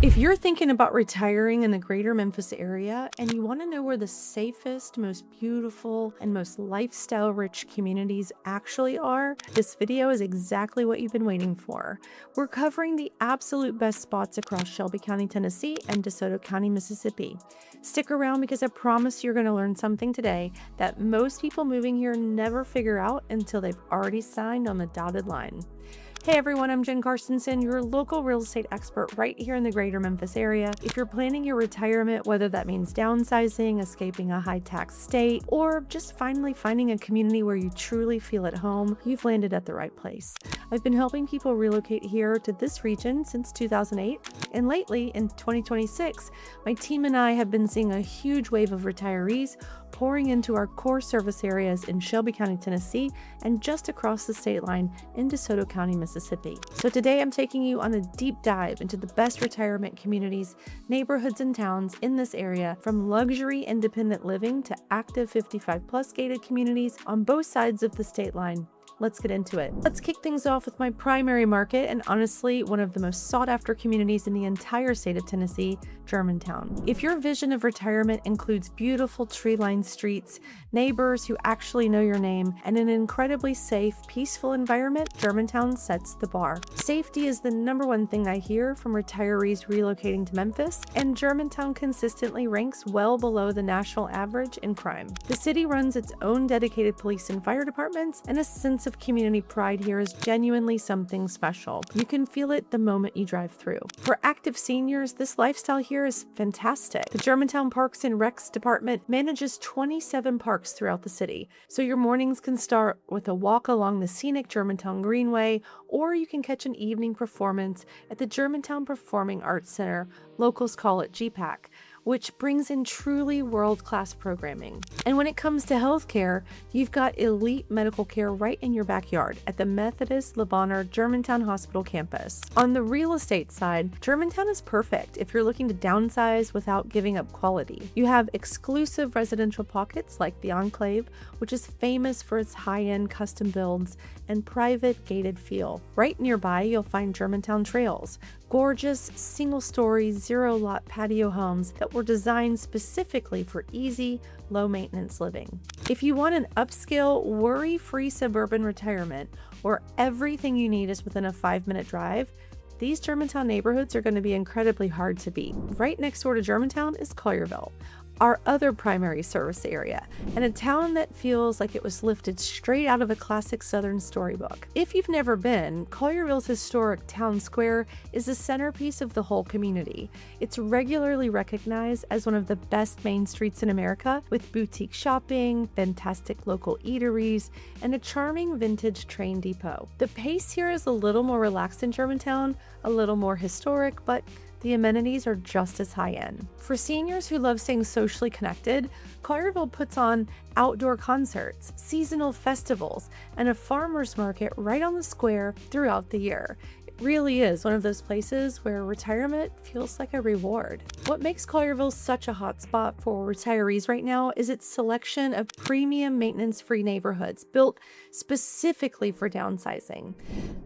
If you're thinking about retiring in the Greater Memphis area and you want to know where the safest, most beautiful, and most lifestyle-rich communities actually are, this video is exactly what you've been waiting for. We're covering the absolute best spots across Shelby County, Tennessee, and DeSoto County, Mississippi. Stick around because I promise you're going to learn something today that most people moving here never figure out until they've already signed on the dotted line. Hey everyone, I'm Jen Carstensen, your local real estate expert right here in the Greater Memphis area. If you're planning your retirement, whether that means downsizing, escaping a high-tax state, or just finally finding a community where you truly feel at home, you've landed at the right place. I've been helping people relocate here to this region since 2008, and lately, in 2026, my team and I have been seeing a huge wave of retirees pouring into our core service areas in Shelby County, Tennessee, and just across the state line in DeSoto County, Mississippi. So today I'm taking you on a deep dive into the best retirement communities, neighborhoods, and towns in this area, from luxury independent living to active 55+ gated communities on both sides of the state line. Let's get into it. Let's kick things off with my primary market and honestly one of the most sought after communities in the entire state of Tennessee, Germantown. If your vision of retirement includes beautiful tree-lined streets, neighbors who actually know your name, and an incredibly safe, peaceful environment, Germantown sets the bar. Safety is the #1 thing I hear from retirees relocating to Memphis, and Germantown consistently ranks well below the national average in crime. The city runs its own dedicated police and fire departments, and a sense of community pride here is genuinely something special. You can feel it the moment you drive through. For active seniors, this lifestyle here is fantastic. The Germantown Parks and Recs department manages 27 parks throughout the city, so your mornings can start with a walk along the scenic Germantown Greenway, or you can catch an evening performance at the Germantown Performing Arts Center, locals call it GPAC, which brings in truly world-class programming. And when it comes to healthcare, you've got elite medical care right in your backyard at the Methodist Le Bonheur Germantown Hospital campus. On the real estate side, Germantown is perfect if you're looking to downsize without giving up quality. You have exclusive residential pockets like the Enclave, which is famous for its high-end custom builds and private gated feel. Right nearby, you'll find Germantown Trails, gorgeous single-story, zero-lot patio homes that were designed specifically for easy, low-maintenance living. If you want an upscale, worry-free suburban retirement where everything you need is within a 5-minute drive, these Germantown neighborhoods are going to be incredibly hard to beat. Right next door to Germantown is Collierville, our other primary service area, and a town that feels like it was lifted straight out of a classic Southern storybook. If you've never been, Collierville's historic town square is the centerpiece of the whole community. It's regularly recognized as one of the best main streets in America, with boutique shopping, fantastic local eateries, and a charming vintage train depot. The pace here is a little more relaxed in Germantown, a little more historic, but the amenities are just as high-end. For seniors who love staying socially connected, Collierville puts on outdoor concerts, seasonal festivals, and a farmer's market right on the square throughout the year. It really is one of those places where retirement feels like a reward. What makes Collierville such a hot spot for retirees right now is its selection of premium maintenance-free neighborhoods built specifically for downsizing.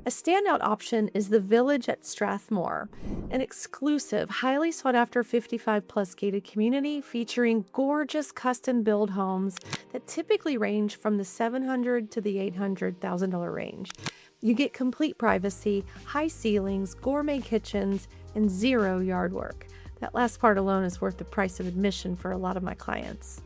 A standout option is the Village at Strathmore, an exclusive, highly sought-after 55+ gated community featuring gorgeous custom-build homes that typically range from the $700,000 to the $800,000 range. You get complete privacy, high ceilings, gourmet kitchens, and zero yard work. That last part alone is worth the price of admission for a lot of my clients.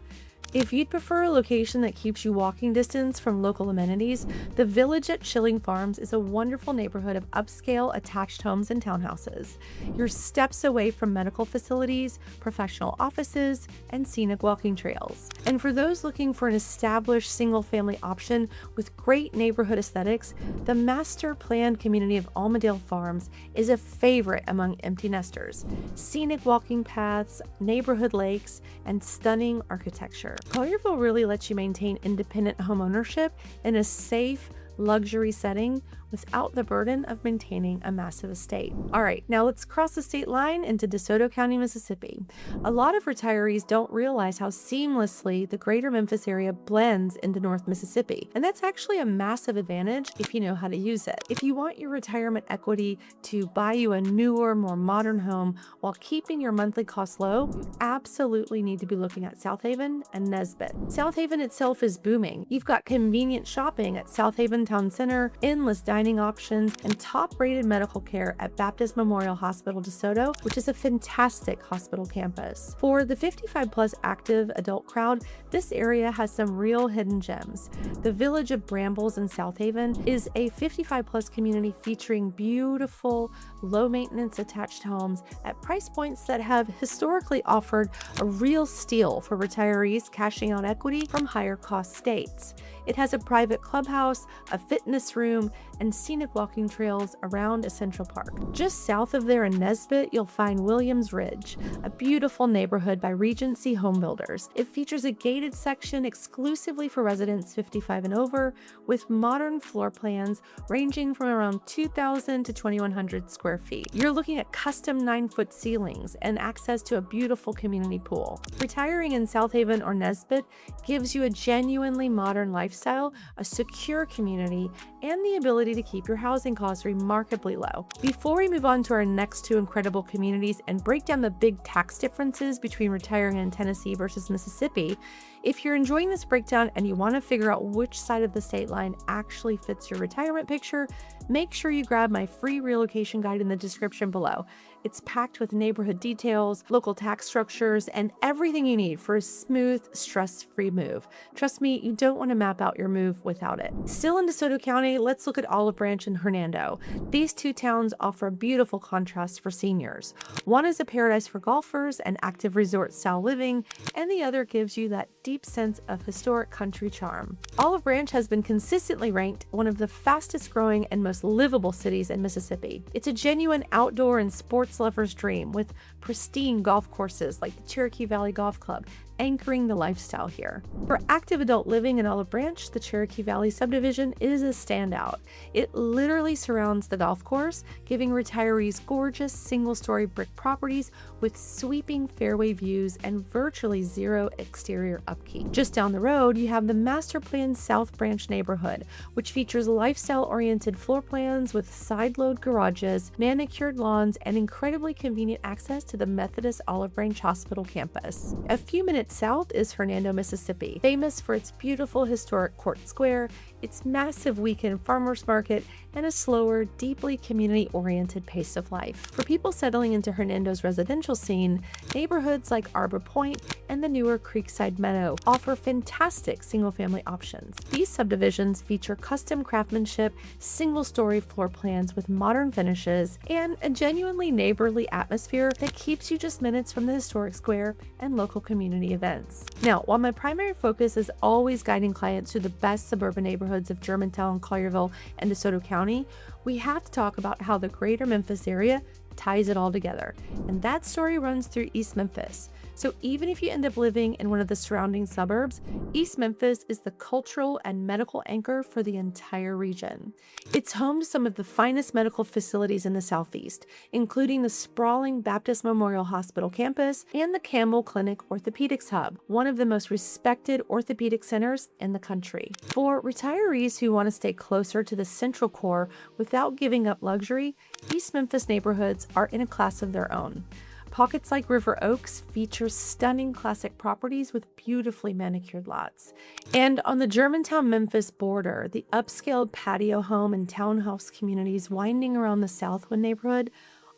If you'd prefer a location that keeps you walking distance from local amenities, the Village at Schilling Farms is a wonderful neighborhood of upscale attached homes and townhouses. You're steps away from medical facilities, professional offices, and scenic walking trails. And for those looking for an established single-family option with great neighborhood aesthetics, the master-planned community of Almadale Farms is a favorite among empty nesters. Scenic walking paths, neighborhood lakes, and stunning architecture. Collierville really lets you maintain independent home ownership in a safe, luxury setting without the burden of maintaining a massive estate. All right, now let's cross the state line into DeSoto County, Mississippi. A lot of retirees don't realize how seamlessly the Greater Memphis area blends into North Mississippi, and that's actually a massive advantage if you know how to use it. If you want your retirement equity to buy you a newer, more modern home while keeping your monthly costs low, you absolutely need to be looking at Southaven and Nesbit. Southaven itself is booming. You've got convenient shopping at Southaven Town Center, endless dining options, and top-rated medical care at Baptist Memorial Hospital DeSoto, which is a fantastic hospital campus. For the 55-plus active adult crowd, this area has some real hidden gems. The Village of Brambles in Southaven is a 55-plus community featuring beautiful, low-maintenance attached homes at price points that have historically offered a real steal for retirees cashing out equity from higher-cost states. It has a private clubhouse, a fitness room, and scenic walking trails around a central park. Just south of there in Nesbit, you'll find Williams Ridge, a beautiful neighborhood by Regency Home Builders. It features a gated section exclusively for residents 55 and over, with modern floor plans ranging from around 2,000 to 2,100 square feet. You're looking at custom 9-foot ceilings and access to a beautiful community pool. Retiring in Southaven or Nesbit gives you a genuinely modern lifestyle, a secure community, and the ability to keep your housing costs remarkably low. Before we move on to our next two incredible communities and break down the big tax differences between retiring in Tennessee versus Mississippi, if you're enjoying this breakdown and you want to figure out which side of the state line actually fits your retirement picture, make sure you grab my free relocation guide in the description below. It's packed with neighborhood details, local tax structures, and everything you need for a smooth, stress-free move. Trust me, you don't want to map out your move without it. Still in DeSoto County, let's look at Olive Branch and Hernando. These two towns offer a beautiful contrast for seniors. One is a paradise for golfers and active resort-style living, and the other gives you that deep sense of historic country charm. Olive Branch has been consistently ranked one of the fastest-growing and most livable cities in Mississippi. It's a genuine outdoor and sports lover's dream with pristine golf courses like the Cherokee Valley Golf Club anchoring the lifestyle here. For active adult living in Olive Branch, the Cherokee Valley subdivision is a standout. It literally surrounds the golf course, giving retirees gorgeous single-story brick properties with sweeping fairway views and virtually zero exterior upkeep. Just down the road, you have the master-planned South Branch neighborhood, which features lifestyle-oriented floor plans with side-load garages, manicured lawns, and incredibly convenient access to the Methodist Olive Branch Hospital campus. A few minutes south is Hernando, Mississippi, famous for its beautiful historic Court Square, its massive weekend farmers market, and a slower, deeply community-oriented pace of life. For people settling into Hernando's residential scene, neighborhoods like Arbor Point and the newer Creekside Meadow offer fantastic single-family options. These subdivisions feature custom craftsmanship, single-story floor plans with modern finishes, and a genuinely neighborly atmosphere that keeps you just minutes from the historic square and local community events. Now, while my primary focus is always guiding clients to the best suburban neighborhoods of Germantown, Collierville, and DeSoto County, we have to talk about how the Greater Memphis area ties it all together. And that story runs through East Memphis. So even if you end up living in one of the surrounding suburbs, East Memphis is the cultural and medical anchor for the entire region. It's home to some of the finest medical facilities in the Southeast, including the sprawling Baptist Memorial Hospital campus and the Campbell Clinic Orthopedics Hub, one of the most respected orthopedic centers in the country. For retirees who want to stay closer to the central core without giving up luxury, East Memphis neighborhoods are in a class of their own. Pockets like River Oaks feature stunning classic properties with beautifully manicured lots. And on the Germantown-Memphis border, the upscale patio home and townhouse communities winding around the Southwind neighborhood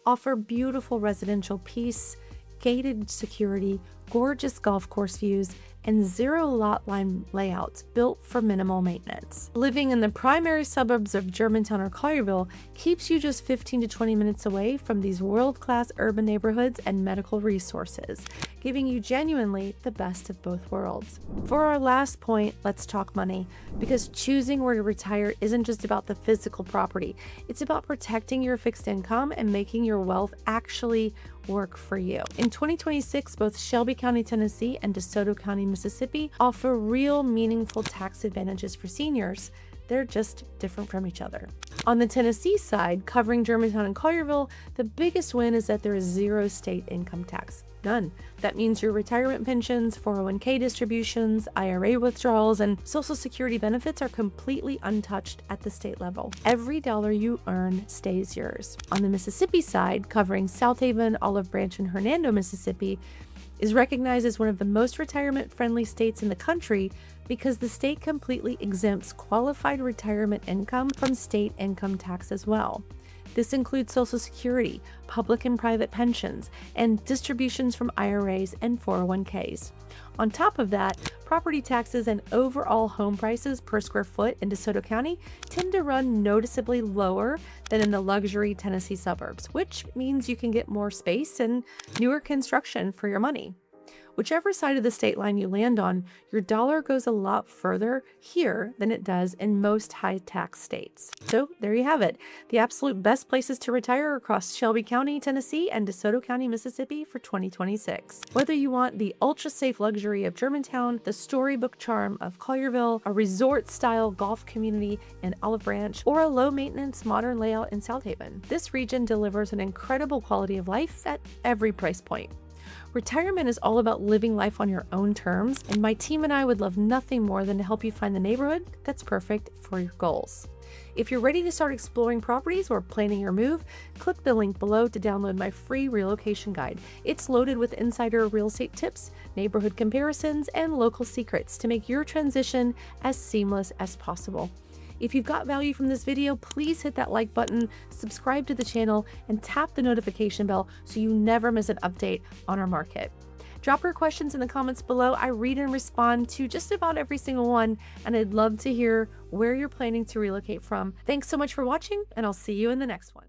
offer beautiful residential peace, gated security, gorgeous golf course views, and zero lot line layouts built for minimal maintenance. Living in the primary suburbs of Germantown or Collierville keeps you just 15 to 20 minutes away from these world-class urban neighborhoods and medical resources, giving you genuinely the best of both worlds. For our last point, let's talk money, because choosing where to retire isn't just about the physical property. It's about protecting your fixed income and making your wealth actually work for you. In 2026, both Shelby County, Tennessee and DeSoto County, Mississippi offer real meaningful tax advantages for seniors. They're just different from each other. On the Tennessee side, covering Germantown and Collierville, the biggest win is that there is zero state income tax. None. That means your retirement pensions, 401k distributions, IRA withdrawals, and Social Security benefits are completely untouched at the state level. Every dollar you earn stays yours. On the Mississippi side, covering Southaven, Olive Branch, and Hernando, Mississippi, is recognized as one of the most retirement-friendly states in the country because the state completely exempts qualified retirement income from state income tax as well. This includes Social Security, public and private pensions, and distributions from IRAs and 401ks. On top of that, property taxes and overall home prices per square foot in DeSoto County tend to run noticeably lower than in the luxury Tennessee suburbs, which means you can get more space and newer construction for your money. Whichever side of the state line you land on, your dollar goes a lot further here than it does in most high-tax states. So there you have it, the absolute best places to retire across Shelby County, Tennessee, and DeSoto County, Mississippi for 2026. Whether you want the ultra-safe luxury of Germantown, the storybook charm of Collierville, a resort-style golf community in Olive Branch, or a low-maintenance modern layout in Southaven, this region delivers an incredible quality of life at every price point. Retirement is all about living life on your own terms, and my team and I would love nothing more than to help you find the neighborhood that's perfect for your goals. If you're ready to start exploring properties or planning your move, click the link below to download my free relocation guide. It's loaded with insider real estate tips, neighborhood comparisons, and local secrets to make your transition as seamless as possible. If you've got value from this video, please hit that like button, subscribe to the channel, and tap the notification bell so you never miss an update on our market. Drop your questions in the comments below. I read and respond to just about every single one, and I'd love to hear where you're planning to relocate from. Thanks so much for watching, and I'll see you in the next one.